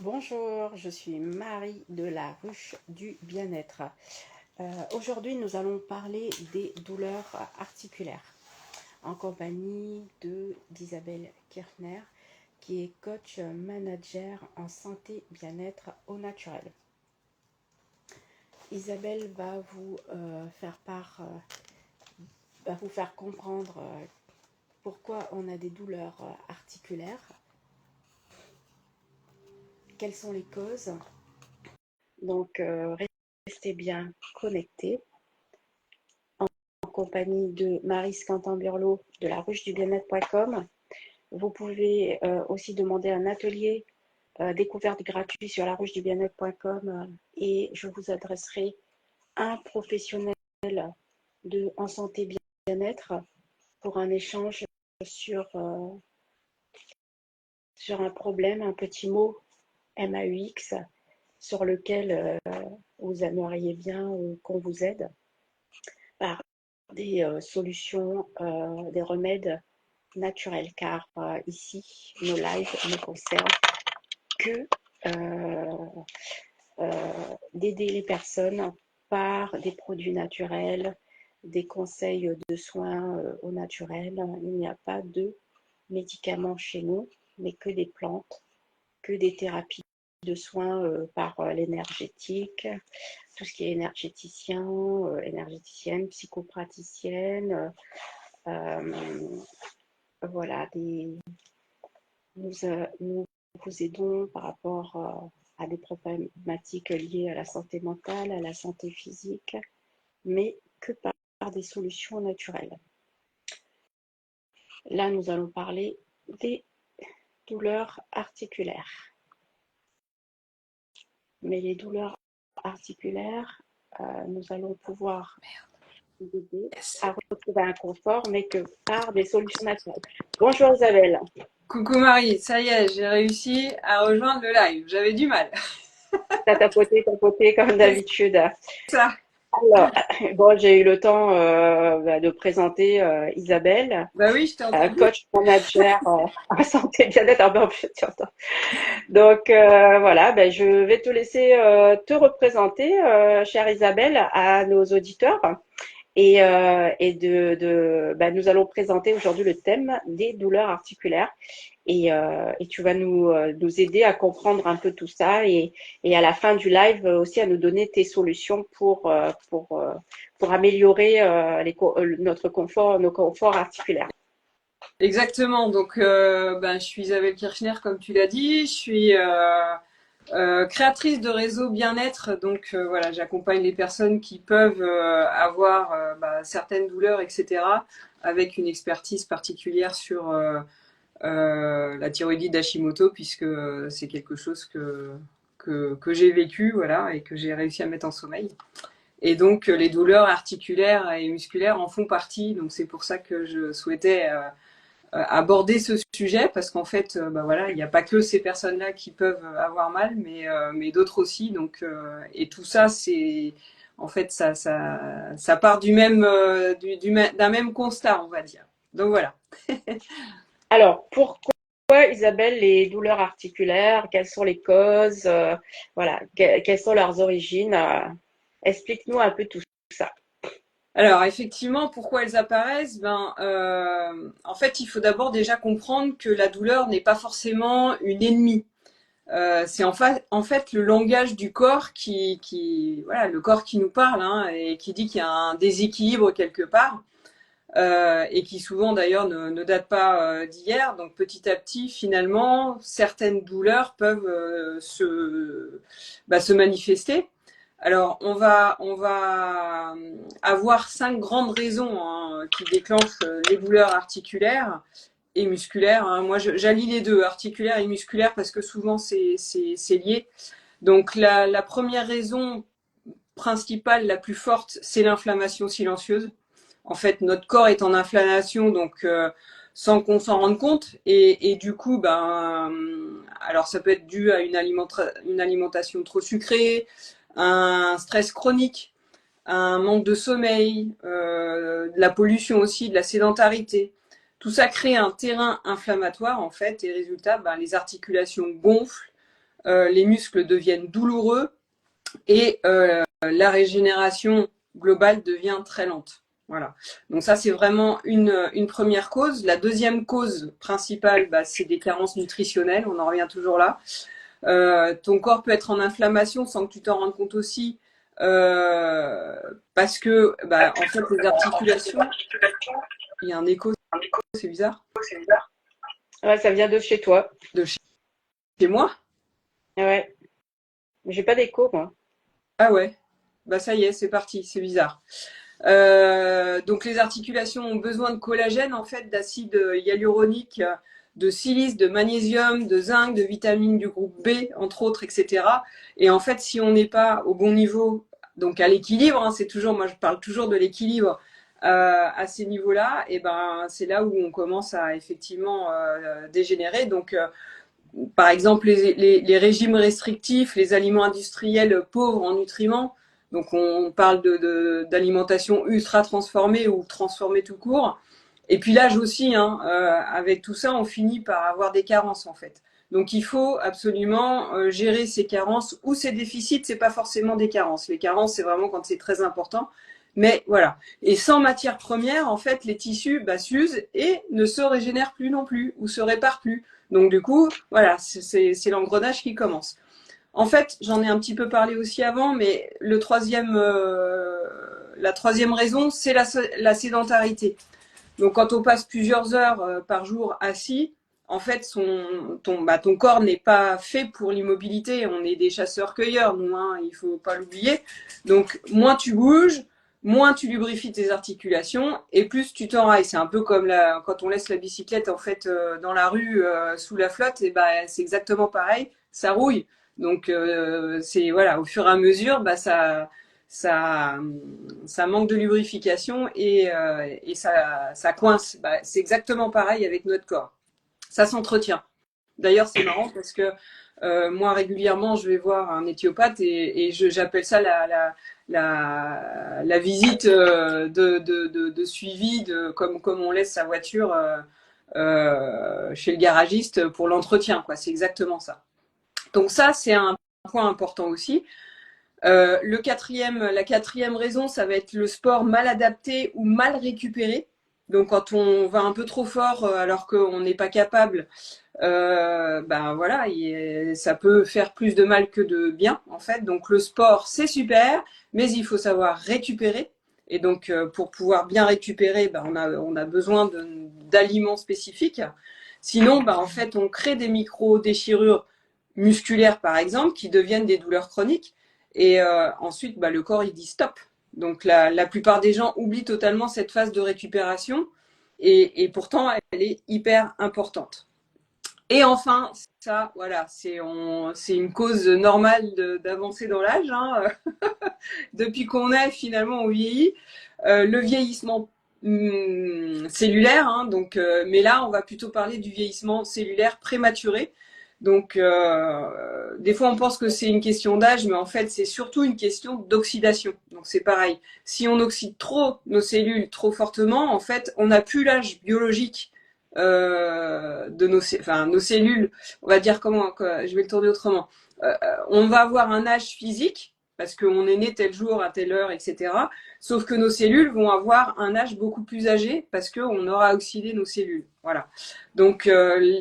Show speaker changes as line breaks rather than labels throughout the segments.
Bonjour, je suis Marie de la Ruche du Bien-être. Aujourd'hui, nous allons parler des douleurs articulaires en compagnie d'Isabelle Kirchner, qui est coach manager en santé bien-être au naturel. Isabelle va vous faire comprendre pourquoi on a des douleurs articulaires, quelles sont les causes. Donc, restez bien connectés. En compagnie de Marie Scantamburlo de la ruche du bien-être.com. Vous pouvez aussi demander un atelier découverte gratuit sur la ruche du bien-être.com et je vous adresserai un professionnel en santé bien-être pour un échange sur, sur un problème, un petit mot MAUX sur lequel vous aimeriez bien qu'on vous aide par des solutions, des remèdes naturels, car ici, nos lives ne concernent que d'aider les personnes par des produits naturels, des conseils de soins au naturel. Il n'y a pas de médicaments chez nous, mais que des plantes, que des thérapies de soins par l'énergétique, tout ce qui est énergéticien, énergéticienne, psychopraticienne, voilà, nous vous aidons par rapport à des problématiques liées à la santé mentale, à la santé physique, mais que par des solutions naturelles. Là, nous allons parler des douleurs articulaires. Mais les douleurs articulaires, nous allons pouvoir vous aider à retrouver un confort, mais que par des solutions naturelles. Bonjour Isabelle.
Coucou Marie, ça y est, j'ai réussi à rejoindre le live. J'avais du mal.
T'as tapoté comme
C'est
d'habitude.
ça.
Alors, bon, j'ai eu le temps de présenter Isabelle,
Bah oui, je t'ai entendu.
coach manager en santé bien-être. Ah ben, donc voilà, ben, je vais te laisser te représenter, chère Isabelle, à nos auditeurs. Et nous allons présenter aujourd'hui le thème des douleurs articulaires. Et tu vas nous aider à comprendre un peu tout ça et à la fin du live aussi à nous donner tes solutions pour améliorer notre confort, nos conforts articulaires.
Exactement. Donc, je suis Isabelle Kirchner, comme tu l'as dit. Je suis créatrice de réseau bien-être. Donc, voilà, j'accompagne les personnes qui peuvent avoir certaines douleurs, etc., avec une expertise particulière sur la thyroïdite d'Hashimoto, puisque c'est quelque chose que j'ai vécu, voilà, et que j'ai réussi à mettre en sommeil. Et donc, les douleurs articulaires et musculaires en font partie. Donc, c'est pour ça que je souhaitais aborder ce sujet, parce qu'en fait, voilà, il n'y a pas que ces personnes-là qui peuvent avoir mal, mais d'autres aussi. Donc, et tout ça, c'est en fait, ça part du même, d'un même constat, on va dire. Donc voilà.
Alors, pourquoi, Isabelle, les douleurs articulaires? Quelles sont les causes? Voilà, quelles sont leurs origines? Explique-nous un peu tout ça.
Alors effectivement, pourquoi elles apparaissent? En fait, il faut d'abord déjà comprendre que la douleur n'est pas forcément une ennemie. C'est en fait le langage du corps voilà, le corps qui nous parle, hein, et qui dit qu'il y a un déséquilibre quelque part, et qui souvent d'ailleurs ne date pas d'hier. Donc petit à petit, finalement, certaines douleurs peuvent se manifester. Alors, on va avoir 5 grandes raisons, hein, qui déclenchent les douleurs articulaires et musculaires, hein. Moi, j'allie les deux, articulaires et musculaires, parce que souvent c'est lié. Donc, la première raison principale, la plus forte, c'est l'inflammation silencieuse. En fait, notre corps est en inflammation, donc sans qu'on s'en rende compte. Et du coup, alors ça peut être dû à une alimentation trop sucrée, un stress chronique, un manque de sommeil, de la pollution aussi, de la sédentarité. Tout ça crée un terrain inflammatoire en fait, et résultat, les articulations gonflent, les muscles deviennent douloureux et la régénération globale devient très lente. Voilà. Donc ça, c'est vraiment une première cause. La deuxième cause principale, c'est des carences nutritionnelles. On en revient toujours là. Ton corps peut être en inflammation sans que tu t'en rendes compte aussi, parce que, en fait, les articulations. Il y a un écho, c'est bizarre.
Ouais, ça vient de chez toi.
De chez moi?
Ouais. J'ai pas d'écho, moi.
Ah ouais. Ça y est, c'est parti, c'est bizarre. Donc les articulations ont besoin de collagène, en fait, d'acide hyaluronique, de silice, de magnésium, de zinc, de vitamines du groupe B, entre autres, etc. Et en fait, si on n'est pas au bon niveau, donc à l'équilibre, hein, c'est toujours, moi je parle toujours de l'équilibre à ces niveaux-là, et c'est là où on commence à effectivement dégénérer. Donc par exemple, les régimes restrictifs, les aliments industriels pauvres en nutriments. Donc, on parle d'alimentation ultra transformée ou transformée tout court. Et puis l'âge aussi, hein, avec tout ça, on finit par avoir des carences en fait. Donc, il faut absolument gérer ces carences ou ces déficits. C'est pas forcément des carences. Les carences, c'est vraiment quand c'est très important. Mais voilà. Et sans matière première, en fait, les tissus s'usent et ne se régénèrent plus non plus ou se réparent plus. Donc du coup, voilà, c'est l'engrenage qui commence. En fait, j'en ai un petit peu parlé aussi avant, mais la troisième raison, c'est la sédentarité. Donc quand on passe plusieurs heures par jour assis, en fait, ton corps n'est pas fait pour l'immobilité. On est des chasseurs-cueilleurs, nous, hein, il faut pas l'oublier. Donc moins tu bouges, moins tu lubrifies tes articulations et plus tu t'enrailles. C'est un peu comme quand on laisse la bicyclette en fait dans la rue sous la flotte, et c'est exactement pareil, ça rouille. Donc c'est voilà, au fur et à mesure, ça, ça manque de lubrification et ça coince. C'est exactement pareil avec notre corps. Ça s'entretient. D'ailleurs, c'est marrant parce que moi, régulièrement, je vais voir un éthiopathe et j'appelle ça la visite de suivi, comme on laisse sa voiture chez le garagiste pour l'entretien. C'est exactement ça. Donc ça, c'est un point important aussi. La quatrième raison, ça va être le sport mal adapté ou mal récupéré. Donc quand on va un peu trop fort alors qu'on n'est pas capable, voilà, ça peut faire plus de mal que de bien en fait. Donc le sport c'est super, mais il faut savoir récupérer. Et donc pour pouvoir bien récupérer, on a besoin d'aliments spécifiques. Sinon, en fait, on crée des micro-déchirures musculaires par exemple qui deviennent des douleurs chroniques. Et ensuite, le corps, il dit stop. Donc, la plupart des gens oublient totalement cette phase de récupération. Et pourtant, elle est hyper importante. Et enfin, ça, voilà, c'est une cause normale d'avancer dans l'âge. Hein. Depuis qu'on est, finalement, on vieillit. Le vieillissement cellulaire, hein, donc, mais là, on va plutôt parler du vieillissement cellulaire prématuré. Donc, des fois, on pense que c'est une question d'âge, mais en fait, c'est surtout une question d'oxydation. Donc, c'est pareil. Si on oxyde trop nos cellules trop fortement, en fait, on n'a plus l'âge biologique de nos cellules. On va dire comment, je vais le tourner autrement. On va avoir un âge physique parce qu'on est né tel jour à telle heure, etc. Sauf que nos cellules vont avoir un âge beaucoup plus âgé parce qu'on aura oxydé nos cellules. Voilà. Donc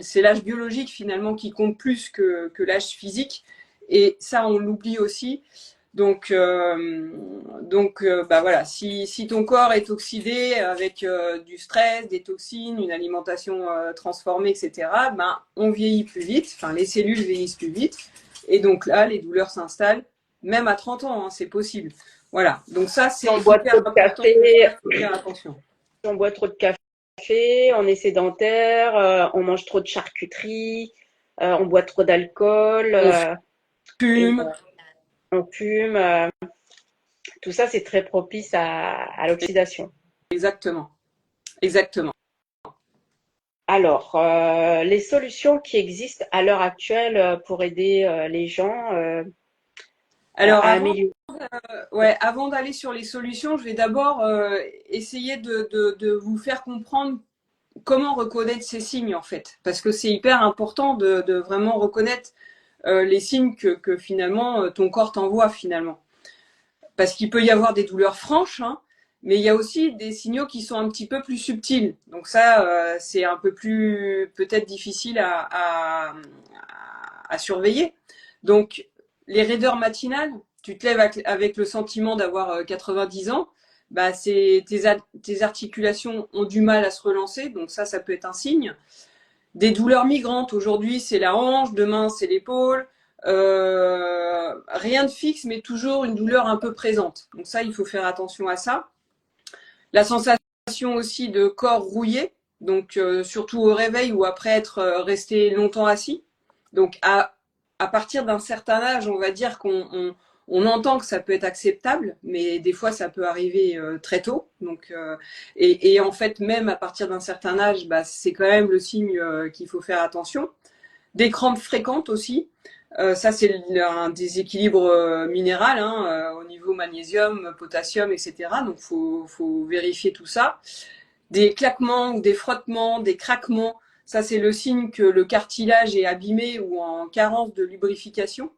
c'est l'âge biologique finalement qui compte plus que l'âge physique. Et ça, on l'oublie aussi. Donc voilà, si ton corps est oxydé avec du stress, des toxines, une alimentation transformée, etc., on vieillit plus vite, enfin les cellules vieillissent plus vite. Et donc là, les douleurs s'installent, même à 30 ans, hein, c'est possible. Voilà, donc ça, c'est hyper important de faire attention.
On boit trop de café, on est sédentaire, on mange trop de charcuterie, on boit trop d'alcool. On fume. Tout ça, c'est très propice à l'oxydation.
Exactement. Exactement.
Alors, les solutions qui existent à l'heure actuelle pour aider les gens
Alors,
à améliorer.
avant d'aller sur les solutions, je vais d'abord essayer de vous faire comprendre comment reconnaître ces signes en fait, parce que c'est hyper important de vraiment reconnaître les signes que finalement ton corps t'envoie finalement. Parce qu'il peut y avoir des douleurs franches, hein, mais il y a aussi des signaux qui sont un petit peu plus subtils. Donc ça, c'est un peu plus peut-être difficile à surveiller. Donc les raideurs matinales, tu te lèves avec le sentiment d'avoir 90 ans, bah tes articulations ont du mal à se relancer, donc ça peut être un signe. Des douleurs migrantes, aujourd'hui c'est la hanche, demain c'est l'épaule. Rien de fixe, mais toujours une douleur un peu présente. Donc ça, il faut faire attention à ça. La sensation aussi de corps rouillé, donc surtout au réveil ou après être resté longtemps assis. Donc à partir d'un certain âge, on va dire on entend que ça peut être acceptable, mais des fois ça peut arriver très tôt. Donc, et en fait, même à partir d'un certain âge, bah, c'est quand même le signe qu'il faut faire attention. Des crampes fréquentes aussi. Ça, c'est un déséquilibre minéral hein, au niveau magnésium, potassium, etc. Donc, faut vérifier tout ça. Des claquements ou des frottements, des craquements. Ça, c'est le signe que le cartilage est abîmé ou en carence de lubrification.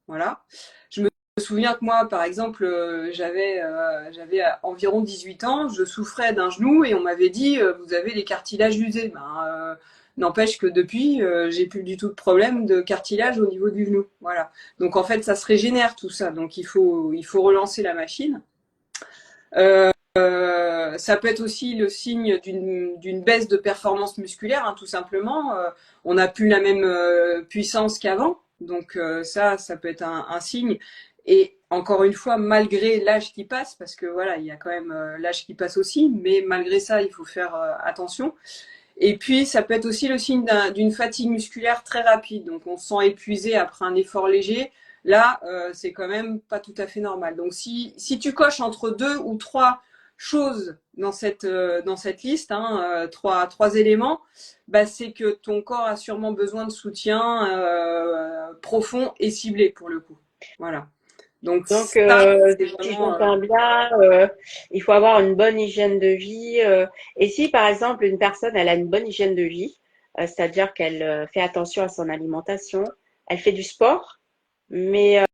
Voilà. Je me souviens que moi, par exemple, j'avais environ 18 ans, je souffrais d'un genou et on m'avait dit vous avez les cartilages usés. N'empêche que depuis, j'ai plus du tout de problème de cartilage au niveau du genou. Voilà. Donc en fait, ça se régénère tout ça. Donc il faut relancer la machine. Ça peut être aussi le signe d'une baisse de performance musculaire, hein, tout simplement. On n'a plus la même puissance qu'avant. Donc ça peut être un signe. Et encore une fois, malgré l'âge qui passe, parce que voilà, il y a quand même l'âge qui passe aussi, mais malgré ça, il faut faire attention. Et puis, ça peut être aussi le signe d'une fatigue musculaire très rapide. Donc, on se sent épuisé après un effort léger. Là, c'est quand même pas tout à fait normal. Donc, si tu coches entre 2 ou 3 choses dans cette liste, hein, trois éléments, bah, c'est que ton corps a sûrement besoin de soutien profond et ciblé pour le coup. Voilà. Donc,
Donc,
ça, c'est
si
vraiment...
j'entends bien, il faut avoir une bonne hygiène de vie. Et si, par exemple, une personne, elle a une bonne hygiène de vie, c'est-à-dire qu'elle fait attention à son alimentation, elle fait du sport, mais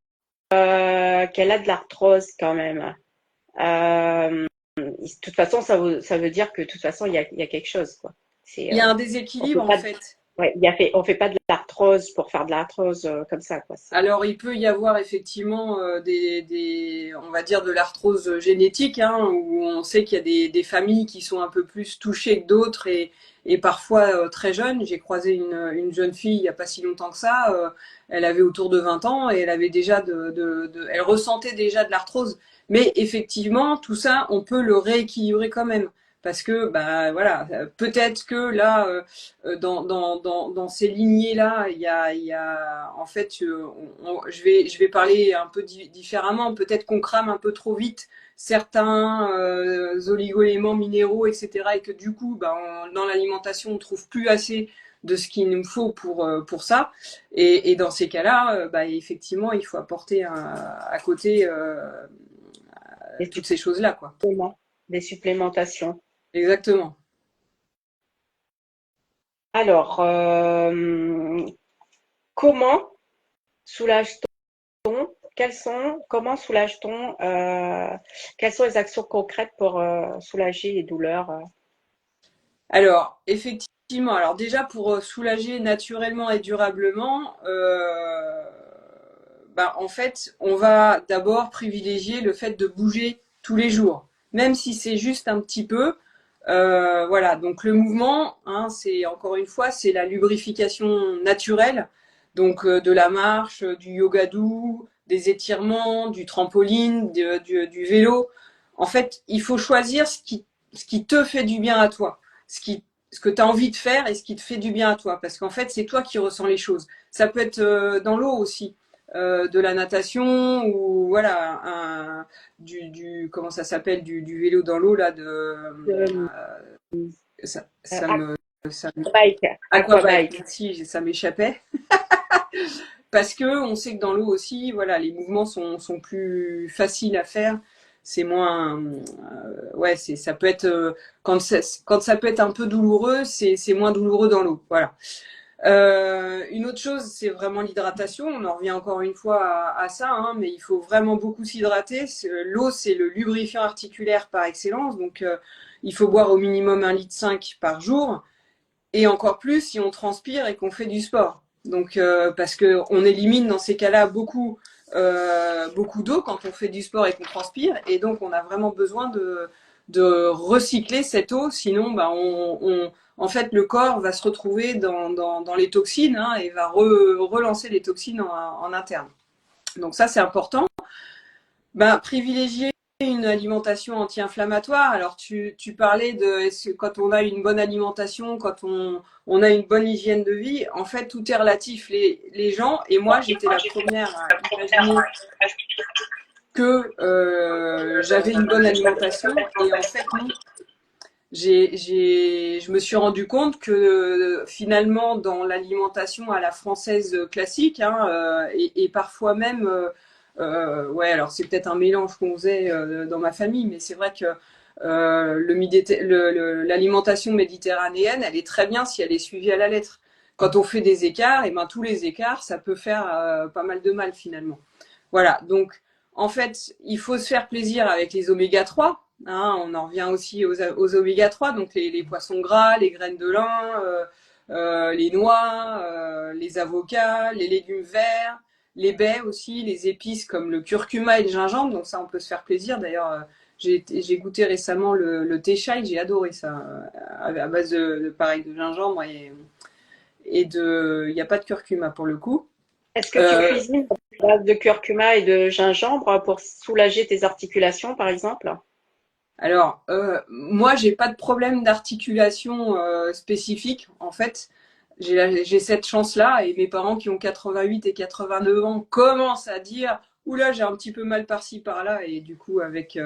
qu'elle a de l'arthrose quand même. De toute façon, ça veut dire que de toute façon, il y a quelque chose, quoi. C'est,
il y a un
on fait
déséquilibre, en
pas,
fait.
ouais, on fait pas de l'arthrose pour faire de l'arthrose comme ça, quoi.
Alors, il peut y avoir effectivement on va dire de l'arthrose génétique, hein, où on sait qu'il y a des familles qui sont un peu plus touchées que d'autres et parfois très jeunes. J'ai croisé une jeune fille il n'y a pas si longtemps que ça. Elle avait autour de 20 ans et elle avait déjà elle ressentait déjà de l'arthrose. Mais effectivement, tout ça, on peut le rééquilibrer quand même. Parce que, bah voilà, peut-être que là, dans ces lignées-là, il y a en fait, je vais parler un peu différemment. Peut-être qu'on crame un peu trop vite certains oligo-éléments minéraux, etc. Et que du coup, bah, dans l'alimentation, on trouve plus assez de ce qu'il nous faut pour ça. Et dans ces cas-là, bah, effectivement, il faut apporter à côté
Des
toutes ces choses-là, quoi.
suppléments, des supplémentations.
Exactement.
Alors, comment soulage-t-on? Comment soulage-t-on? Quelles sont les actions concrètes pour soulager les douleurs?
Alors, effectivement, alors déjà pour soulager naturellement et durablement, bah, en fait, on va d'abord privilégier le fait de bouger tous les jours, même si c'est juste un petit peu. Voilà, donc le mouvement, hein, c'est encore une fois, c'est la lubrification naturelle, donc de la marche, du yoga doux, des étirements, du trampoline, du vélo. En fait, il faut choisir ce qui te fait du bien à toi, ce qui, ce que tu as envie de faire et ce qui te fait du bien à toi, parce qu'en fait, c'est toi qui ressens les choses. Ça peut être dans l'eau aussi. De la natation ou voilà comment ça s'appelle du vélo dans l'eau là
Euh,
ça me aquabike,
Aquabike.
merci, ça m'échappait. Parce que on sait que dans l'eau aussi, voilà, les mouvements sont plus faciles à faire. C'est moins, ouais, ça peut être quand ça peut être un peu douloureux, c'est moins douloureux dans l'eau, voilà. Une autre chose, c'est vraiment l'hydratation. On en revient encore une fois à ça, hein, mais il faut vraiment beaucoup s'hydrater. L'eau, c'est le lubrifiant articulaire par excellence. Donc, il faut boire au minimum 1,5 litre par jour. Et encore plus si on transpire et qu'on fait du sport. Donc, parce que on élimine dans ces cas-là beaucoup d'eau quand on fait du sport et qu'on transpire. Et donc, on a vraiment besoin de recycler cette eau. Sinon, bah, en fait, le corps va se retrouver dans les toxines, hein, et va relancer les toxines en interne. Donc ça, c'est important. Ben, privilégier une alimentation anti-inflammatoire. Alors, tu parlais de quand on a une bonne alimentation, quand on a une bonne hygiène de vie, en fait, tout est relatif. Les gens, et moi, j'étais la première à imaginer que j'avais une bonne alimentation, et en fait, non. Je me suis rendu compte que finalement, dans l'alimentation à la française classique, hein, et parfois même, ouais, alors c'est peut-être un mélange qu'on faisait dans ma famille, mais c'est vrai que l'alimentation méditerranéenne, elle est très bien si elle est suivie à la lettre. Quand on fait des écarts, et ben tous les écarts, ça peut faire pas mal de mal finalement. Voilà, donc en fait, il faut se faire plaisir avec les oméga 3. Hein, on en revient aussi aux oméga 3, donc les poissons gras, les graines de lin, les noix, les avocats, les légumes verts, les baies aussi, les épices comme le curcuma et le gingembre. Donc ça, on peut se faire plaisir. D'ailleurs, j'ai goûté récemment le thé chai, j'ai adoré ça, à base pareil de gingembre il n'y a pas de curcuma pour le coup.
Est-ce que tu
Euh,
cuisines à base de curcuma et de gingembre pour soulager tes articulations, par exemple?
Alors, moi, j'ai pas de problème d'articulation spécifique. En fait, j'ai cette chance-là, et mes parents qui ont 88 et 89 ans commencent à dire, oula, j'ai un petit peu mal par-ci par-là, et du coup, avec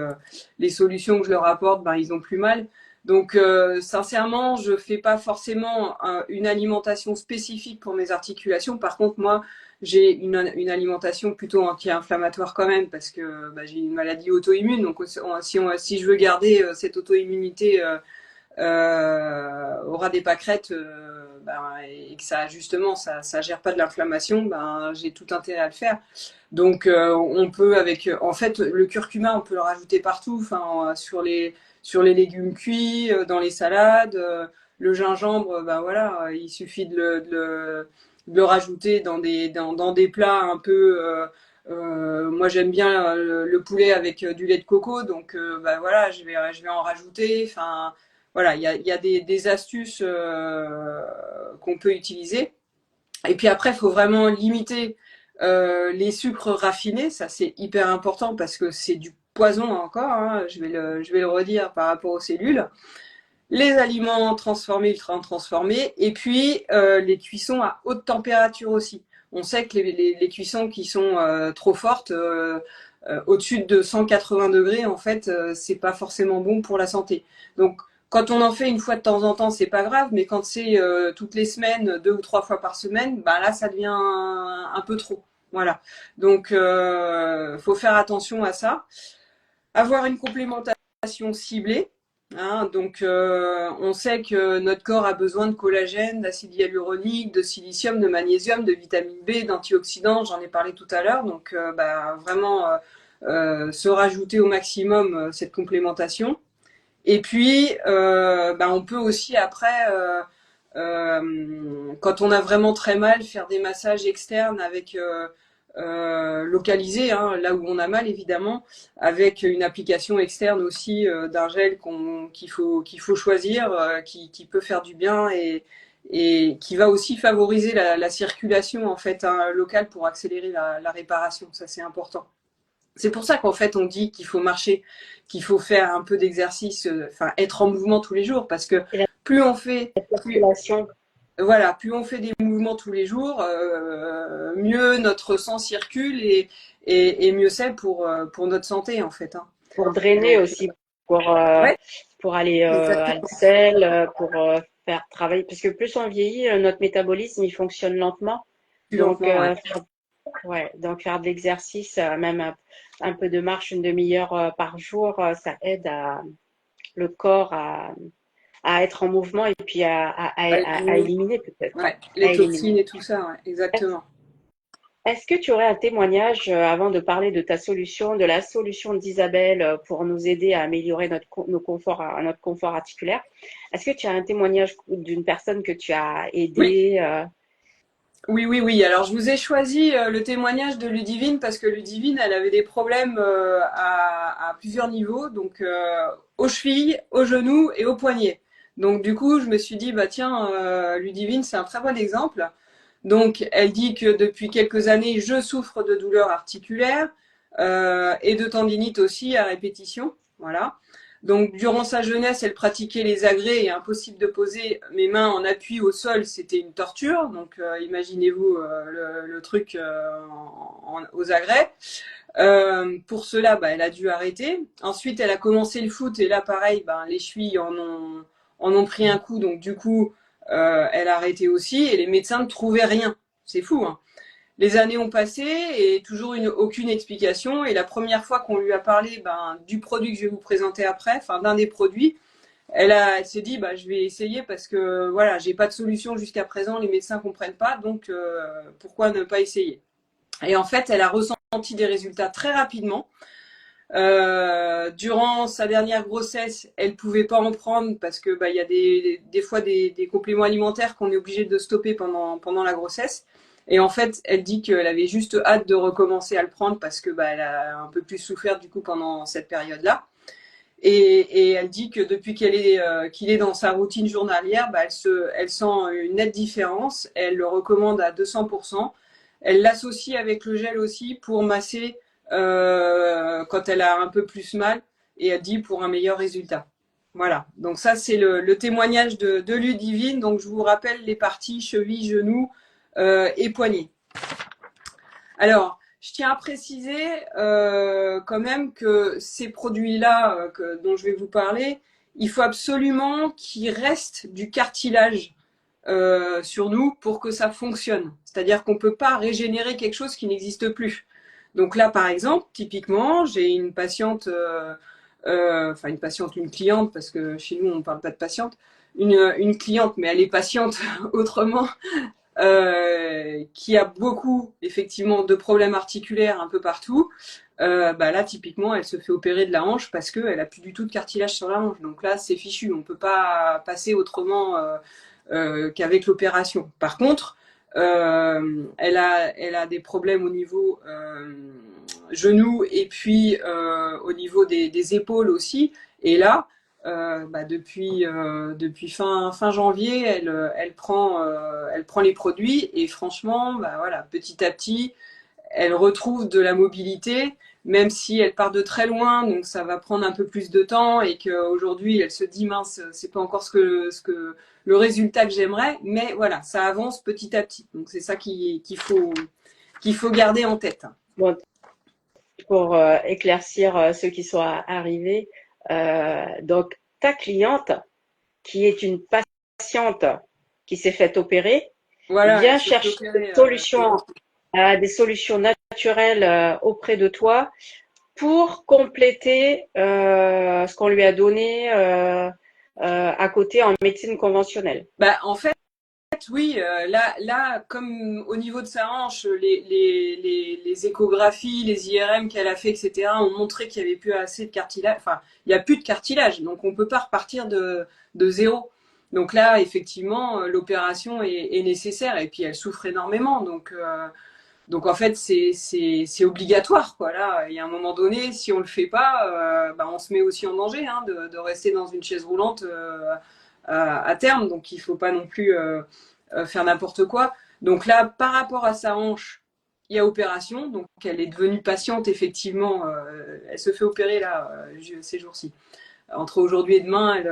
les solutions que je leur apporte, ben ils ont plus mal. Donc, sincèrement, je fais pas forcément une alimentation spécifique pour mes articulations. Par contre, moi, j'ai une alimentation plutôt anti-inflammatoire quand même, parce que bah, j'ai une maladie auto-immune. Donc si je veux garder cette auto-immunité au ras des pâquerettes, et que ça justement ça gère pas de l'inflammation, ben j'ai tout intérêt à le faire. Donc on peut avec en fait le curcuma, on peut le rajouter partout, enfin sur les légumes cuits, dans les salades. Le gingembre, ben voilà, il suffit de le rajouter dans des plats un peu. Moi, j'aime bien le poulet avec du lait de coco, donc bah voilà, je vais en rajouter. Enfin, voilà, il y a des astuces qu'on peut utiliser. Et puis après, il faut vraiment limiter les sucres raffinés. Ça, c'est hyper important parce que c'est du poison encore, hein, je vais le redire par rapport aux cellules. Les aliments transformés, ultra transformés, et puis les cuissons à haute température aussi. On sait que les cuissons qui sont trop fortes, au-dessus de 180 degrés, en fait, c'est pas forcément bon pour la santé. Donc, quand on en fait une fois de temps en temps, c'est pas grave, mais quand c'est toutes les semaines, 2 ou 3 fois par semaine, bah là, ça devient un peu trop. Voilà. Donc, faut faire attention à ça. Avoir une complémentation ciblée. Hein, donc, on sait que notre corps a besoin de collagène, d'acide hyaluronique, de silicium, de magnésium, de vitamine B, d'antioxydants. J'en ai parlé tout à l'heure. Donc, bah, vraiment, se rajouter au maximum cette complémentation. Et puis, bah, on peut aussi après, quand on a vraiment très mal, faire des massages externes avec localisés, hein, là où on a mal évidemment, avec une application externe aussi d'un gel qu'il faut choisir, qui peut faire du bien et qui va aussi favoriser la circulation en fait, hein, locale pour accélérer la réparation. Ça c'est important. C'est pour ça qu'en fait on dit qu'il faut marcher, qu'il faut faire un peu d'exercice, enfin être en mouvement tous les jours, parce que
Et la
plus on fait, plus,
circulation.
voilà, plus on fait des mouvements tous les jours, mieux notre sang circule et mieux c'est pour notre santé en fait. Hein.
Pour drainer
Donc
aussi, pour,
ouais,
pour aller à la
exactement.
selle, pour faire travailler. Parce que plus on vieillit, notre métabolisme, il fonctionne lentement.
Plus
Donc,
lentement, ouais.
donc faire de l'exercice, même un peu de marche, une demi-heure par jour, ça aide le corps à être en mouvement et puis à éliminer peut-être.
Ouais,
À
les
éliminer.
toxines et tout ça, ouais, exactement.
Est-ce que tu aurais un témoignage avant de parler de ta solution, de la solution d'Isabelle pour nous aider à améliorer notre confort articulaire? Est-ce que tu as un témoignage d'une personne que tu as
Oui,
aidée
oui, oui, oui. Alors, je vous ai choisi le témoignage de Ludivine parce que Ludivine, elle avait des problèmes à plusieurs niveaux, donc aux chevilles, aux genoux et aux poignets. Donc, du coup, je me suis dit, bah tiens, Ludivine, c'est un très bon exemple. Donc, elle dit que depuis quelques années, je souffre de douleurs articulaires et de tendinite aussi à répétition. Voilà. Donc, durant sa jeunesse, elle pratiquait les agrès et impossible de poser mes mains en appui au sol, c'était une torture. Donc, imaginez-vous le truc aux agrès. Pour cela, bah, elle a dû arrêter. Ensuite, elle a commencé le foot et là, pareil, bah, les chevilles en ont pris un coup. Donc, du coup, elle a arrêté aussi et les médecins ne trouvaient rien. C'est fou, hein. Les années ont passé et toujours aucune explication. Et la première fois qu'on lui a parlé du produit que je vais vous présenter après, enfin d'un des produits, elle s'est dit je vais essayer parce que voilà, j'ai pas de solution jusqu'à présent, les médecins comprennent pas, donc pourquoi ne pas essayer. Et en fait, elle a ressenti des résultats très rapidement. Durant sa dernière grossesse, elle pouvait pas en prendre parce que il y a des fois des compléments alimentaires qu'on est obligé de stopper pendant la grossesse. Et en fait, elle dit qu'elle avait juste hâte de recommencer à le prendre parce que elle a un peu plus souffert du coup pendant cette période-là. Et elle dit que depuis qu'il est dans sa routine journalière, elle sent une nette différence. Elle le recommande à 200%. Elle l'associe avec le gel aussi pour masser quand elle a un peu plus mal. Et elle dit pour un meilleur résultat. Voilà. Donc ça, c'est le témoignage de Ludivine. Donc je vous rappelle les parties cheville, genoux et poignets. Alors, je tiens à préciser quand même que ces produits-là dont je vais vous parler, il faut absolument qu'il reste du cartilage sur nous pour que ça fonctionne. C'est-à-dire qu'on ne peut pas régénérer quelque chose qui n'existe plus. Donc là, par exemple, typiquement, j'ai une patiente, une cliente, parce que chez nous, on ne parle pas de patiente, une cliente, mais elle est patiente autrement, qui a beaucoup effectivement de problèmes articulaires un peu partout, là typiquement elle se fait opérer de la hanche parce qu'elle a plus du tout de cartilage sur la hanche. Donc là c'est fichu, on peut pas passer autrement qu'avec l'opération. Par contre, elle a des problèmes au niveau genoux et puis au niveau des épaules aussi. Et là, depuis fin janvier, elle prend les produits et franchement, voilà, petit à petit, elle retrouve de la mobilité, même si elle part de très loin, donc ça va prendre un peu plus de temps et qu'aujourd'hui, elle se dit mince, c'est pas encore le résultat que j'aimerais, mais voilà, ça avance petit à petit. Donc c'est ça qu'il faut garder en tête.
bon, pour éclaircir ceux qui sont arrivés? Donc, ta cliente, qui est une patiente qui s'est fait opérer,
Voilà,
vient
elle se fait
chercher
opérer.
des solutions naturelles auprès de toi pour compléter ce qu'on lui a donné à côté en médecine conventionnelle.
En fait, oui, là, comme au niveau de sa hanche, les échographies, les IRM qu'elle a fait, etc., ont montré qu'il n'y avait plus assez de cartilage. Enfin, il n'y a plus de cartilage, donc on ne peut pas repartir de zéro. Donc là, effectivement, l'opération est nécessaire et puis elle souffre énormément. Donc en fait, c'est obligatoire, quoi. Là, il y a un moment donné, si on le fait pas, on se met aussi en danger hein, de rester dans une chaise roulante à terme. Donc il faut pas non plus faire n'importe quoi. Donc là, par rapport à sa hanche, il y a opération. Donc elle est devenue patiente, effectivement. Elle se fait opérer là ces jours-ci. Entre aujourd'hui et demain,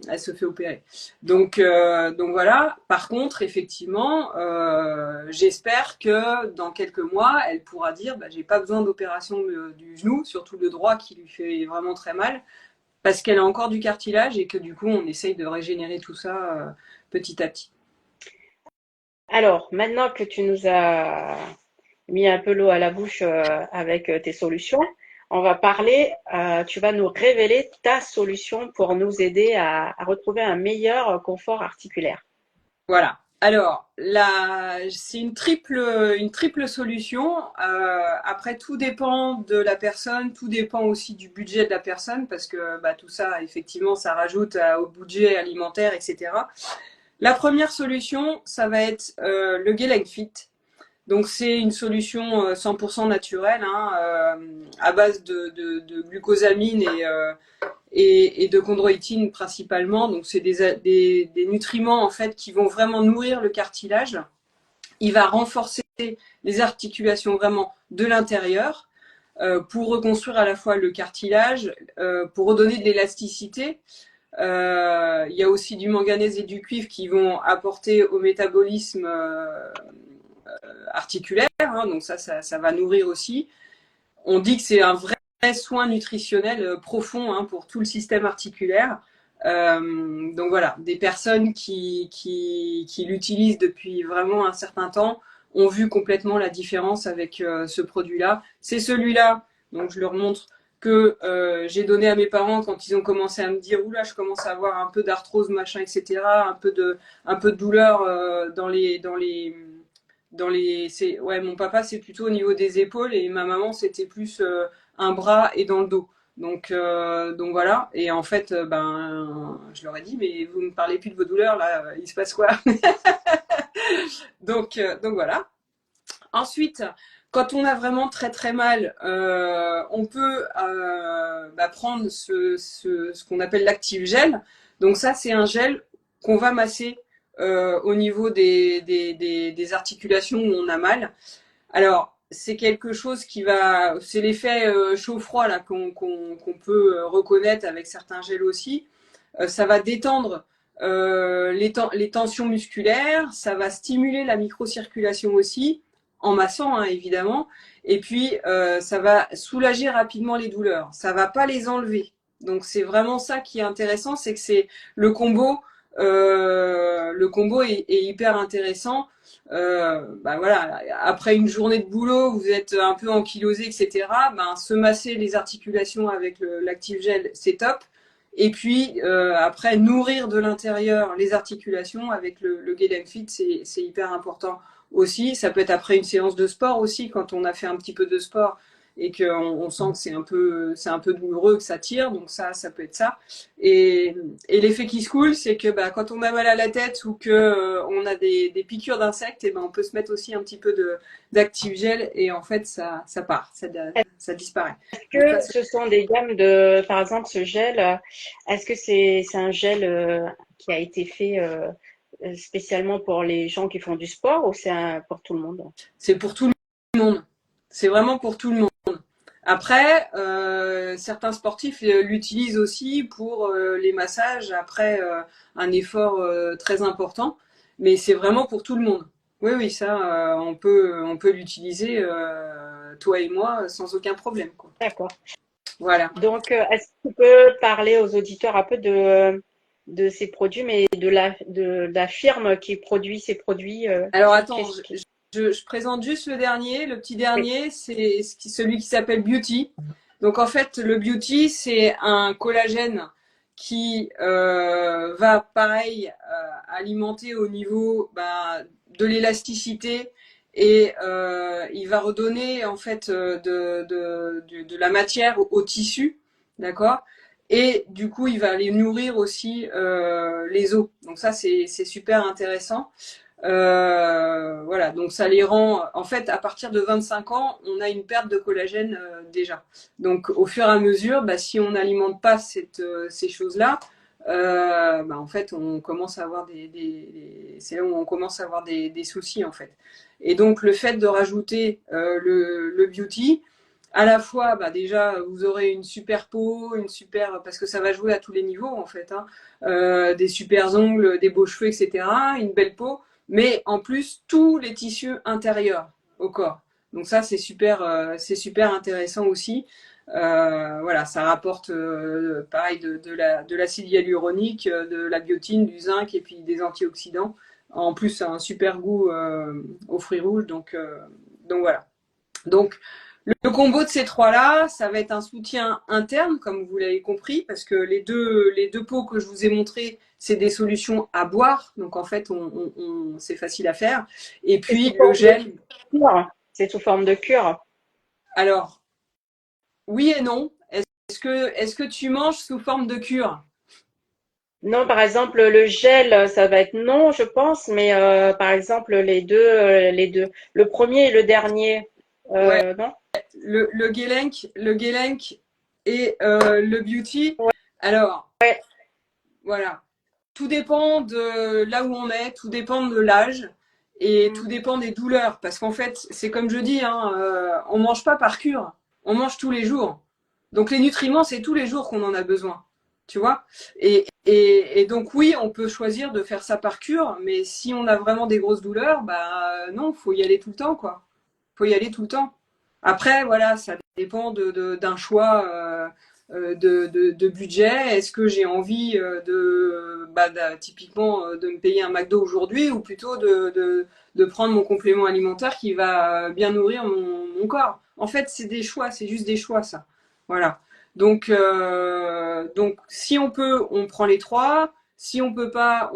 elle se fait opérer. Donc voilà. Par contre, effectivement, j'espère que dans quelques mois, elle pourra dire j'ai pas besoin d'opération du genou, surtout le droit qui lui fait vraiment très mal, parce qu'elle a encore du cartilage et que du coup, on essaye de régénérer tout ça petit à petit.
Alors, maintenant que tu nous as mis un peu l'eau à la bouche avec tes solutions, On va parler, tu vas nous révéler ta solution pour nous aider à retrouver un meilleur confort articulaire.
Voilà. Alors, c'est une triple solution. Après, tout dépend de la personne, tout dépend aussi du budget de la personne, parce que bah, tout ça, effectivement, ça rajoute au budget alimentaire, etc. La première solution, ça va être le Gelenk Fit. Donc c'est une solution 100% naturelle, hein, à base de glucosamine et de chondroïtine principalement. Donc c'est des nutriments en fait qui vont vraiment nourrir le cartilage. Il va renforcer les articulations vraiment de l'intérieur pour reconstruire à la fois le cartilage, pour redonner de l'élasticité. Il y a aussi du manganèse et du cuivre qui vont apporter au métabolisme articulaire, hein, donc ça va nourrir aussi. On dit que c'est un vrai soin nutritionnel profond, hein, pour tout le système articulaire. Donc voilà, des personnes qui l'utilisent depuis vraiment un certain temps ont vu complètement la différence avec ce produit-là. C'est celui-là, donc je leur montre, que j'ai donné à mes parents quand ils ont commencé à me dire oula, je commence à avoir un peu d'arthrose, machin, etc., un peu de douleur ouais, mon papa c'est plutôt au niveau des épaules et ma maman c'était plus un bras et dans le dos. Donc voilà. Et en fait, ben, je leur ai dit, mais vous me parlez plus de vos douleurs là, il se passe quoi? Donc voilà. Ensuite, quand on a vraiment très très mal, on peut prendre ce qu'on appelle l'active gel. Donc ça, c'est un gel qu'on va masser au niveau des articulations où on a mal. Alors, c'est quelque chose c'est l'effet chaud-froid là qu'on peut reconnaître avec certains gels aussi. Ça va détendre les tensions musculaires, ça va stimuler la microcirculation aussi, en massant hein, évidemment, et puis ça va soulager rapidement les douleurs. Ça va pas les enlever. Donc c'est vraiment ça qui est intéressant, c'est que c'est le combo. Le combo est hyper intéressant. Bah voilà, après une journée de boulot, vous êtes un peu ankylosé, etc. Ben, se masser les articulations avec l'active gel, c'est top. Et puis après, nourrir de l'intérieur les articulations avec le Gelenk Fit, c'est hyper important aussi. Ça peut être après une séance de sport aussi, quand on a fait un petit peu de sport et qu'on sent que c'est un peu douloureux, que ça tire. Donc ça peut être ça. Et l'effet qui se coule, c'est que bah, quand on a mal à la tête ou que on a des piqûres d'insectes, et ben on peut se mettre aussi un petit peu d'active gel et en fait ça part, ça disparaît.
Est-ce
Donc
que
ça,
ce sont des gammes de, par exemple, ce gel, est-ce que c'est un gel qui a été fait spécialement pour les gens qui font du sport ou pour tout le monde?
c'est pour tout le monde. C'est vraiment pour tout le monde. Après, certains sportifs l'utilisent aussi pour les massages après un effort très important, mais c'est vraiment pour tout le monde. Oui, oui, ça, on peut l'utiliser, toi et moi, sans aucun problème, quoi.
D'accord.
Voilà.
Donc, est-ce que tu peux parler aux auditeurs un peu de ces produits, mais de la firme qui produit ces produits
Alors attends,
qu'est-ce qui...
je présente juste le dernier. Le petit
Oui,
dernier, c'est celui qui s'appelle Beauty. Donc en fait, le Beauty, c'est un collagène qui va pareil alimenter au niveau bah, de l'élasticité et il va redonner en fait de la matière au tissu, d'accord? Et du coup, il va aller nourrir aussi les os. Donc ça, c'est super intéressant. Voilà, donc ça les rend. En fait, à partir de 25 ans, on a une perte de collagène déjà. Donc, au fur et à mesure, bah, si on n'alimente pas ces choses-là, bah, en fait, on commence à avoir c'est là où on commence à avoir des soucis en fait. Et donc, le fait de rajouter le beauty, à la fois, bah, déjà, vous aurez une super peau, parce que ça va jouer à tous les niveaux en fait, hein. Des super ongles, des beaux cheveux, etc. Une belle peau mais en plus tous les tissus intérieurs au corps. Donc ça, c'est super intéressant aussi. Voilà, ça rapporte pareil de l'acide hyaluronique, de la biotine, du zinc et puis des antioxydants. En plus, ça a un super goût aux fruits rouges. Donc voilà. Donc Le combo de ces trois-là, ça va être un soutien interne, comme vous l'avez compris, parce que les deux pots que je vous ai montrés, c'est des solutions à boire. Donc, en fait, c'est facile à faire. Et
C'est sous
puis, le
forme de
gel.
cure. C'est sous forme de cure.
Alors, oui et non. Est-ce que tu manges sous forme de cure?
Non, par exemple, le gel, ça va être non, je pense, mais par exemple, les deux, le premier et le dernier,
Ouais,
non?
le Gelenk et le Beauty.
Ouais,
Alors,
ouais.
voilà. Tout dépend de là où on est, tout dépend de l'âge et
Mm.
tout dépend des douleurs. Parce qu'en fait, c'est comme je dis, hein, on mange pas par cure, on mange tous les jours. Donc les nutriments, c'est tous les jours qu'on en a besoin, tu vois. Et donc oui, on peut choisir de faire ça par cure, mais si on a vraiment des grosses douleurs, bah non, faut y aller tout le temps, quoi. Faut y aller tout le temps. Après, voilà, ça dépend d'un choix de budget. Est-ce que j'ai envie typiquement de me payer un McDo aujourd'hui ou plutôt de prendre mon complément alimentaire qui va bien nourrir mon corps. En fait, c'est des choix, c'est juste des choix, ça. Voilà. Donc, si on peut, on prend les trois. Si on peut pas,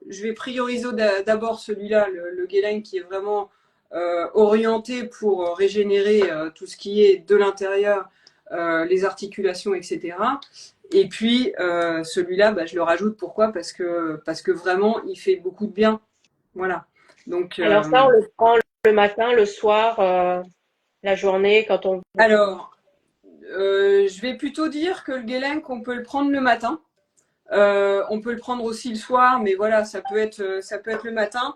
je vais prioriser d'abord celui-là, le Guélen, qui est vraiment orienté pour régénérer tout ce qui est de l'intérieur, les articulations, etc. Et puis celui-là, bah, je le rajoute. Pourquoi? Parce que vraiment, il fait beaucoup de bien. Voilà. Donc,
Alors ça, on le prend le matin, le soir, la journée, quand on...
alors, je vais plutôt dire que le Guélenc, on peut le prendre le matin. On peut le prendre aussi le soir, mais voilà, ça peut être le matin.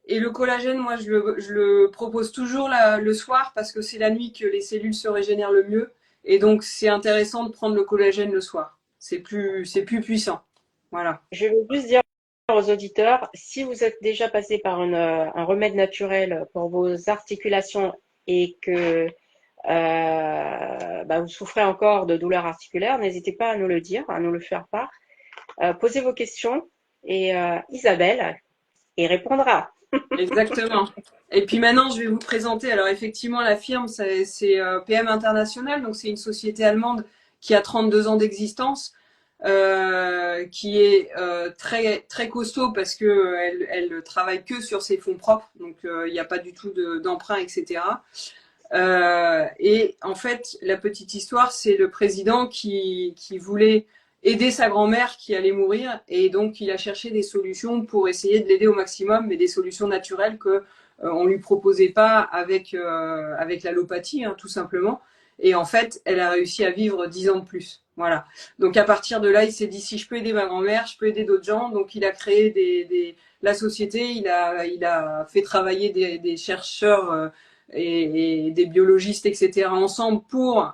Et le collagène, moi, je le propose toujours le soir parce que c'est la nuit que les cellules se régénèrent le mieux. Et donc, c'est intéressant de prendre le collagène le soir. C'est plus puissant. Voilà.
Je veux juste dire aux auditeurs, si vous êtes déjà passé par un remède naturel pour vos articulations et que bah, vous souffrez encore de douleurs articulaires, n'hésitez pas à nous le dire, à nous le faire part. Posez vos questions et Isabelle y répondra.
Exactement. Et puis maintenant, je vais vous présenter. Alors effectivement, la firme, c'est PM International, donc c'est une société allemande qui a 32 ans d'existence, qui est très costaud parce que elle travaille que sur ses fonds propres, donc il n'y a pas du tout d'emprunt, etc. Et en fait, la petite histoire, c'est le président qui voulait aider sa grand-mère qui allait mourir, et donc il a cherché des solutions pour essayer de l'aider au maximum, mais des solutions naturelles que on lui proposait pas avec l'allopathie, hein, tout simplement. Et en fait, elle a réussi à vivre 10 ans de plus. Voilà. Donc à partir de là, il s'est dit si je peux aider ma grand-mère, je peux aider d'autres gens. Donc il a créé la société, il a fait travailler des chercheurs et des biologistes, etc., ensemble pour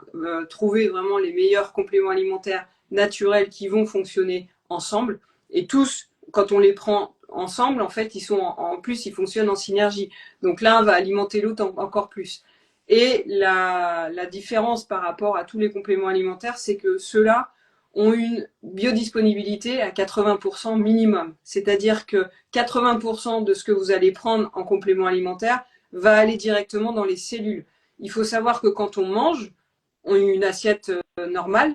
trouver vraiment les meilleurs compléments alimentaires naturels qui vont fonctionner ensemble. Et tous, quand on les prend ensemble, en fait, en plus, ils fonctionnent en synergie. Donc l'un va alimenter l'autre encore plus. Et la différence par rapport à tous les compléments alimentaires, c'est que ceux-là ont une biodisponibilité à 80% minimum. C'est-à-dire que 80% de ce que vous allez prendre en complément alimentaire va aller directement dans les cellules. Il faut savoir que quand on mange, une assiette normale,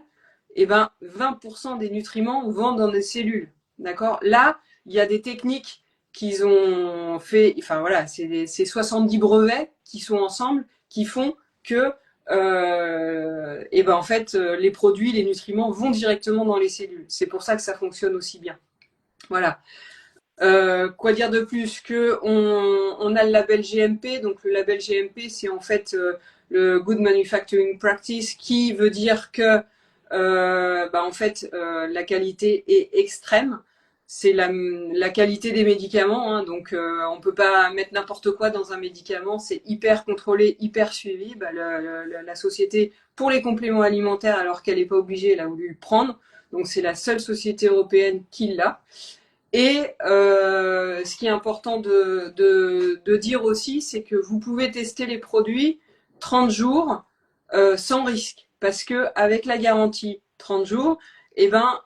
et ben 20% des nutriments vont dans les cellules. D'accord? Là, il y a des techniques qu'ils ont fait, enfin voilà, c'est 70 brevets qui sont ensemble, qui font que et ben en fait les produits, les nutriments vont directement dans les cellules. C'est pour ça que ça fonctionne aussi bien. Voilà. Quoi dire de plus que on a le label GMP. Donc le label GMP, c'est en fait le Good Manufacturing Practice, qui veut dire que en fait la qualité est extrême. C'est la qualité des médicaments, hein, donc on peut pas mettre n'importe quoi dans un médicament. C'est hyper contrôlé, hyper suivi. Bah, la société pour les compléments alimentaires, alors qu'elle n'est pas obligée, elle a voulu le prendre. Donc c'est la seule société européenne qui l'a. Et ce qui est important de dire aussi, c'est que vous pouvez tester les produits 30 jours sans risque. Parce que avec la garantie 30 jours, eh ben,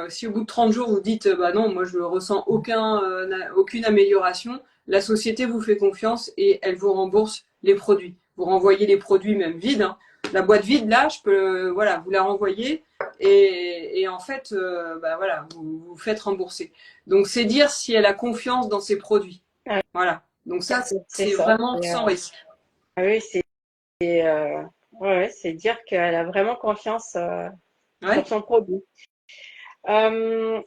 si au bout de 30 jours vous dites bah non, moi je ne ressens aucune amélioration, la société vous fait confiance et elle vous rembourse les produits. vous renvoyer les produits même vides. Hein. La boîte vide, là, je peux voilà, vous la renvoyer et en fait, bah, voilà, vous faites rembourser. Donc, c'est dire si elle a confiance dans ses produits.
Ouais,
Voilà. Donc ça,
c'est
c'est
ça.
vraiment sans risque.
Ah oui, c'est dire qu'elle a vraiment confiance sur
Ouais.
son produit. Euh,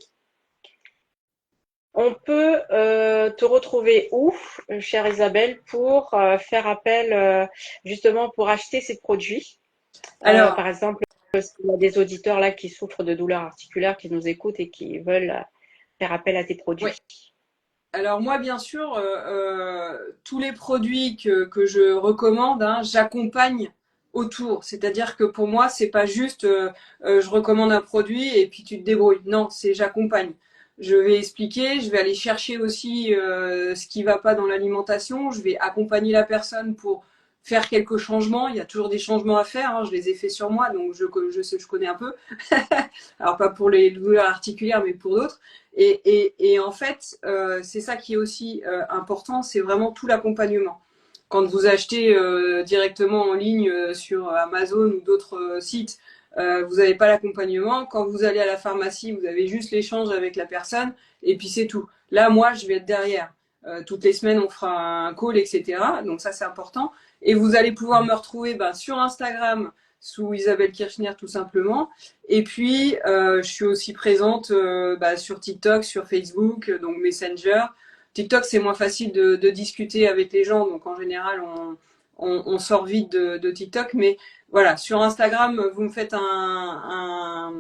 on peut te retrouver où, chère Isabelle, pour faire appel justement pour acheter ces produits?
Alors,
Par exemple, s'il y a des auditeurs là qui souffrent de douleurs articulaires, qui nous écoutent et qui veulent faire appel à tes
ouais.
produits.
Alors moi, bien sûr, tous les produits que je recommande, hein, j'accompagne autour. C'est-à-dire que pour moi, c'est pas juste je recommande un produit et puis tu te débrouilles. Non, c'est j'accompagne. Je vais expliquer, je vais aller chercher aussi ce qui va pas dans l'alimentation. Je vais accompagner la personne pour faire quelques changements. Il y a toujours des changements à faire. Hein, je les ai faits sur moi, donc je connais un peu. Alors pas pour les douleurs articulaires, mais pour d'autres. Et en fait, c'est ça qui est aussi important, c'est vraiment tout l'accompagnement. Quand vous achetez directement en ligne sur Amazon ou d'autres sites, vous n'avez pas l'accompagnement. Quand vous allez à la pharmacie, vous avez juste l'échange avec la personne et puis c'est tout. Là, moi, je vais être derrière. Toutes les semaines, on fera un call, etc. Donc ça, c'est important. Et vous allez pouvoir me retrouver sur Instagram sous Isabelle Kirchner tout simplement. Et puis, je suis aussi présente sur TikTok, sur Facebook, donc Messenger. TikTok, c'est moins facile de discuter avec les gens, donc en général, on sort vite de TikTok. Mais voilà, sur Instagram, vous me faites un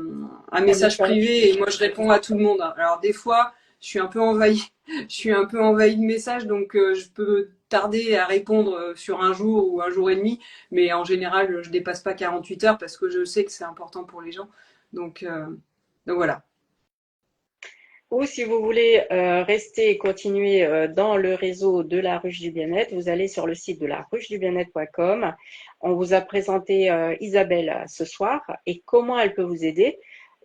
Un
message
message.
privé et moi, je réponds à tout le monde. Alors des fois, je suis un peu envahie, je suis un peu envahie de messages, donc je peux tarder à répondre sur un jour ou un jour et demi. Mais en général, je dépasse pas 48 heures parce que je sais que c'est important pour les gens. Donc, euh, donc voilà.
Ou si vous voulez rester et continuer dans le réseau de la Ruche du Bien-être, vous allez sur le site de la ruche du bien-être.com. On vous a présenté Isabelle ce soir et comment elle peut vous aider.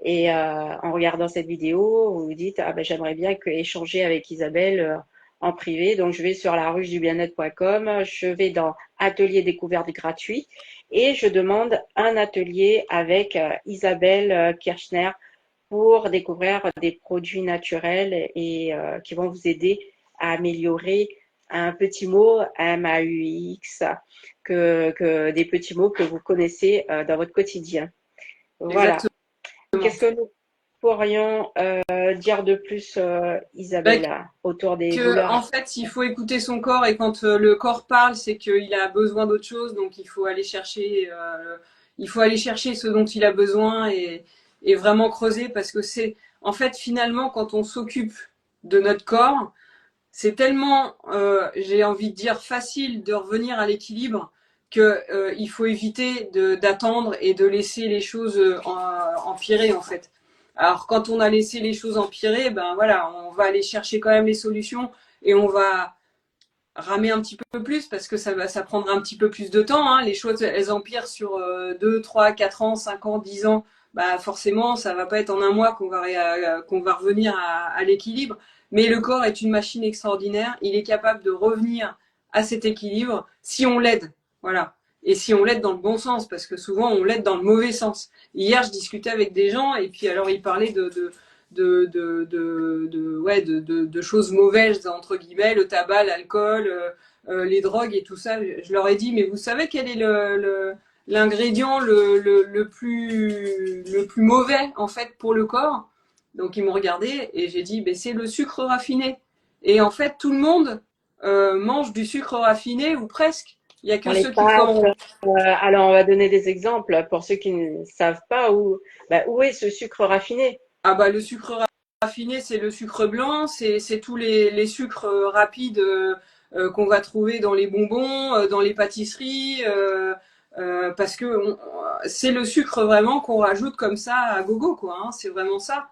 Et en regardant cette vidéo, vous vous dites, ah ben, j'aimerais bien échanger avec Isabelle en privé. Donc, je vais sur la ruche du bien-être.com, je vais dans Atelier découverte gratuit et je demande un atelier avec Isabelle Kirchner pour découvrir des produits naturels et qui vont vous aider à améliorer un petit mot MAUX, des petits mots que vous connaissez dans votre quotidien. Voilà.
Exactement.
Qu'est-ce que nous pourrions dire de plus,
Ben,
Isabelle, autour des
que,
douleurs?
en fait, il faut écouter son corps et quand le corps parle, c'est qu'il a besoin d'autre chose, donc il faut aller chercher ce dont il a besoin et vraiment creuser parce que c'est, en fait, finalement, quand on s'occupe de notre corps, c'est tellement, j'ai envie de dire, facile de revenir à l'équilibre que il faut éviter d'attendre et de laisser les choses empirer en fait. Alors quand on a laissé les choses empirer, ben voilà, on va aller chercher quand même les solutions et on va ramer un petit peu plus parce que ça prendra un petit peu plus de temps. Hein. Les choses, elles empirent sur 2, 3, 4 ans, 5 ans, 10 ans. Bah forcément, ça va pas être en un mois qu'on va revenir à l'équilibre. Mais le corps est une machine extraordinaire. Il est capable de revenir à cet équilibre si on l'aide. Voilà. Et si on l'aide dans le bon sens, parce que souvent on l'aide dans le mauvais sens. Hier, je discutais avec des gens et puis alors ils parlaient de choses mauvaises, entre guillemets, le tabac, l'alcool, les drogues et tout ça. Je leur ai dit, mais vous savez quel est l'ingrédient le plus mauvais, en fait, pour le corps? Donc, ils m'ont regardé et j'ai dit, ben, c'est le sucre raffiné. Et en fait, tout le monde mange du sucre raffiné ou presque. Il n'y a
Dans
que
les
ceux qui
pâtes,
font
alors on va donner des exemples pour ceux qui ne savent pas où est ce sucre raffiné.
ah bah le sucre raffiné, c'est le sucre blanc, c'est tous les sucres rapides qu'on va trouver dans les bonbons, dans les pâtisseries, parce que c'est le sucre vraiment qu'on rajoute comme ça à gogo, quoi. Hein, c'est vraiment ça.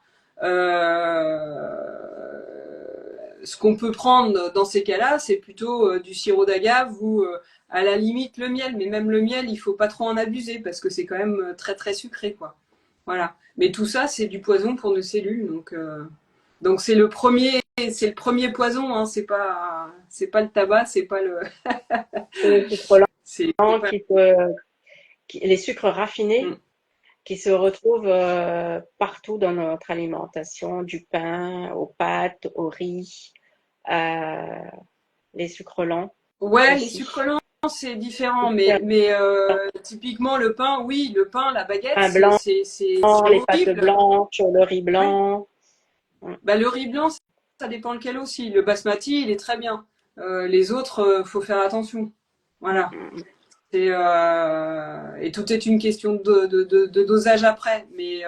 Ce qu'on peut prendre dans ces cas-là, c'est plutôt du sirop d'agave ou à la limite le miel. Mais même le miel, il faut pas trop en abuser parce que c'est quand même très très sucré, quoi. Voilà. Mais tout ça, c'est du poison pour nos cellules. Donc c'est le premier poison. Hein. C'est pas le tabac, c'est pas le.
C'est le sucre lent.
C'est pas...
qui les sucres raffinés
Mm.
qui se retrouvent partout dans notre alimentation, du pain, aux pâtes, au riz, les sucres lents
Ouais, les sucres
aussi.
lents, c'est différent,
Le
mais typiquement le pain, oui, le pain, la baguette,
pain blanc,
c'est
les pâtes
horrible.
blanches, le riz
Oui.
blanc.
Bah, le riz blanc, ça dépend lequel aussi. Le basmati, il est très bien. Les autres, faut faire attention. Voilà. Et tout est une question de dosage après. Mais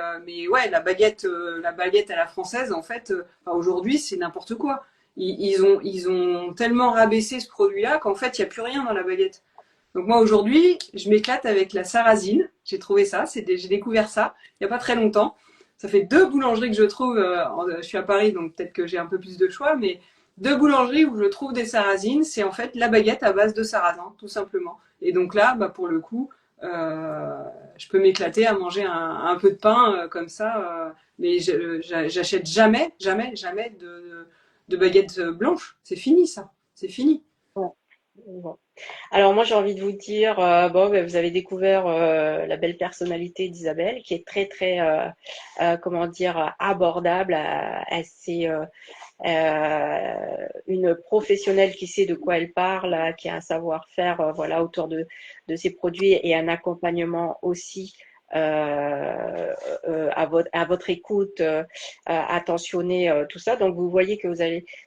ouais, la baguette à la française, en fait, enfin, aujourd'hui, c'est n'importe quoi. Ils ont tellement rabaissé ce produit-là qu'en fait, il n'y a plus rien dans la baguette. Donc moi, aujourd'hui, je m'éclate avec la sarrasine. J'ai trouvé ça, j'ai découvert ça il n'y a pas très longtemps. Ça fait 2 boulangeries que je trouve. Je suis à Paris, donc peut-être que j'ai un peu plus de choix, mais 2 boulangeries où je trouve des sarrasines, c'est en fait la baguette à base de sarrasin, tout simplement. Et donc là, bah, pour le coup, je peux m'éclater à manger un peu de pain comme ça, mais j'achète jamais, jamais, jamais de baguette blanche. C'est fini ça, c'est fini.
Ouais. Bon. Alors moi j'ai envie de vous dire, bon, ben, vous avez découvert la belle personnalité d'Isabelle, qui est très très, comment dire, abordable. C'est une professionnelle qui sait de quoi elle parle, qui a un savoir-faire, voilà, autour de ses produits et un accompagnement aussi. À votre écoute, attentionner tout ça. Donc vous voyez que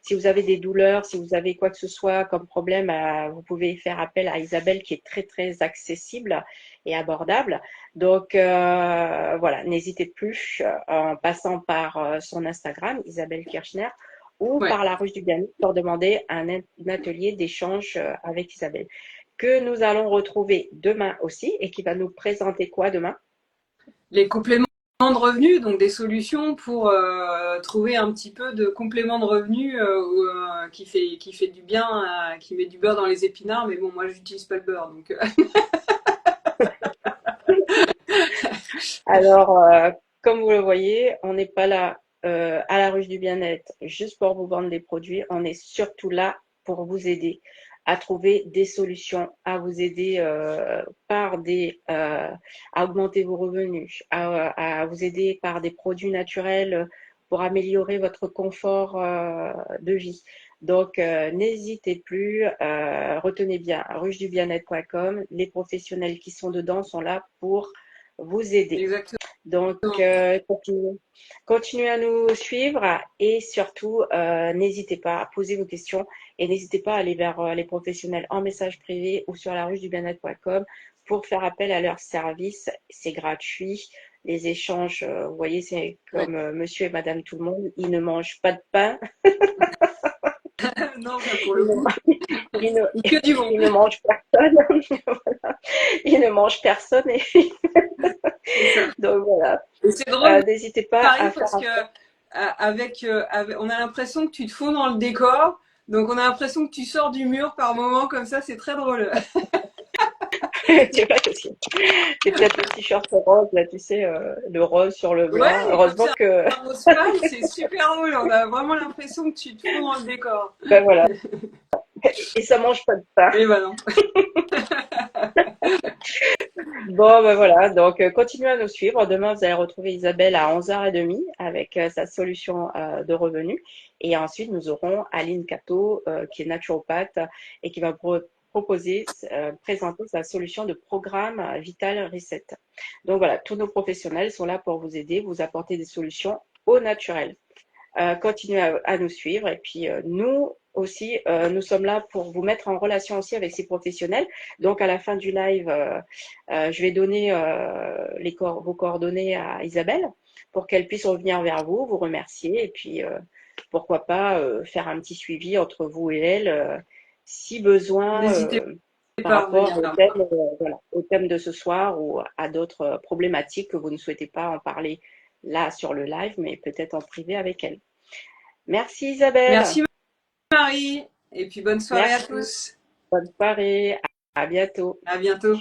si vous avez des douleurs, si vous avez quoi que ce soit comme problème, vous pouvez faire appel à Isabelle qui est très très accessible et abordable. Donc voilà, n'hésitez plus en passant par son Instagram, Isabelle Kirchner, ou
Ouais.
par la Ruche du Bien-être pour demander un atelier d'échange avec Isabelle, que nous allons retrouver demain aussi et qui va nous présenter quoi demain?
Les compléments de revenus, donc des solutions pour trouver un petit peu de complément de revenus qui fait du bien, qui met du beurre dans les épinards. Mais bon, moi, j'utilise pas le beurre, donc.
Alors, comme vous le voyez, on n'est pas là à la Ruche du Bien-être juste pour vous vendre des produits. On est surtout là pour vous aider à trouver des solutions, à vous aider à augmenter vos revenus, à vous aider par des produits naturels pour améliorer votre confort de vie. Donc, n'hésitez plus, retenez bien, ruchedubienêtre.com. Les professionnels qui sont dedans sont là pour vous aider.
Exactement.
Donc, continuez à nous suivre et surtout, n'hésitez pas à poser vos questions et n'hésitez pas à aller vers les professionnels en message privé ou sur la ruche du bien-être.com pour faire appel à leurs services. C'est gratuit. Les échanges, vous voyez, c'est
Ouais.
comme monsieur et madame tout le monde. Ils ne mangent pas de pain.
Non, ça pour
Ils
le
ne,
coup,
ils ne,
que du bon.
ils ne mangent personne. Voilà. Ils ne mangent personne. Et
C'est ça.
donc voilà.
Et c'est drôle,
N'hésitez pas
Marie,
à faire
parce
un
que on a l'impression que tu te fonds dans le décor. Donc, on a l'impression que tu sors du mur par moment comme ça. C'est très drôle.
c'est vrai aussi. Et peut-être le t-shirt rose, là, tu sais, le rose sur le
Ouais,
blanc.
et comme
Heureusement
c'est
que,
un rose pâle, c'est super drôle. On a vraiment l'impression que tu te fonds dans le décor.
ben voilà. Et ça mange pas de pain.
Et ben non.
Bon, ben voilà. Donc, continuez à nous suivre. Demain, vous allez retrouver Isabelle à 11h30 avec sa solution de revenus. Et ensuite, nous aurons Aline Cato, qui est naturopathe et qui va présenter sa solution de programme Vital Reset. Donc voilà, tous nos professionnels sont là pour vous aider, vous apporter des solutions au naturel. Continuez à nous suivre et puis nous aussi, nous sommes là pour vous mettre en relation aussi avec ces professionnels. Donc à la fin du live, je vais donner vos coordonnées à Isabelle pour qu'elle puisse revenir vers vous, vous remercier et puis pourquoi pas faire un petit suivi entre vous et elle si besoin
N'hésitez
par
pas à
rapport
revenir vers moi.
voilà, au thème de ce soir ou à d'autres problématiques que vous ne souhaitez pas en parler là sur le live, mais peut-être en privé avec elle. Merci Isabelle.
Merci Marie. Et puis bonne soirée à
Merci.
tous.
Bonne soirée. À bientôt.
À bientôt.